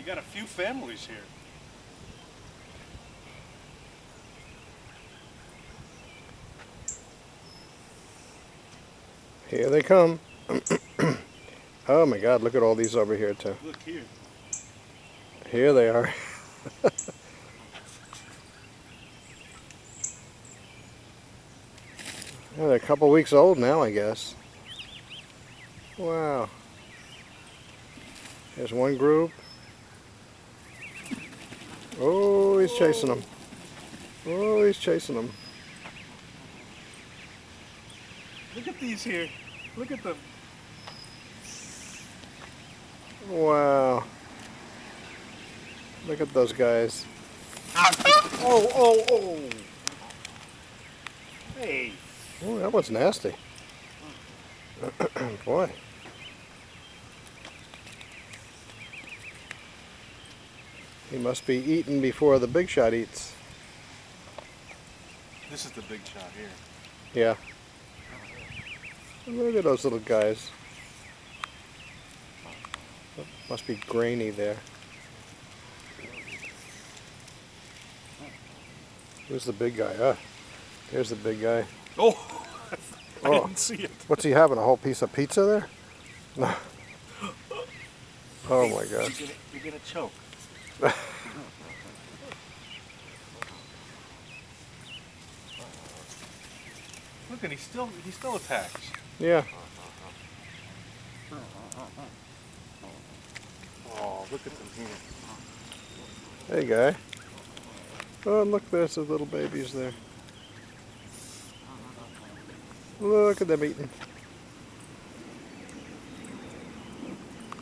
You got a few families here. Here they come. Oh my God, look at all these over here too. Look here. Here they are. Yeah, they're a couple weeks old now, I guess. Wow. There's one group. Oh, he's chasing them. Oh, he's chasing them. Look at these here. Look at them. Wow. Look at those guys. Oh, oh, oh. Hey. Oh, that one's nasty. Boy. He must be eating before the big shot eats. This is the big shot here. Yeah. Look at those little guys. Must be grainy there. Who's the big guy? There's the big guy. Oh, I Oh. didn't see it. What's he having? A whole piece of pizza there? No. Oh my gosh. You're gonna choke. Look, and he still attacks. Yeah. Oh, look at them here. Hey guy. Oh, look, there's the little babies there. Look at them eating.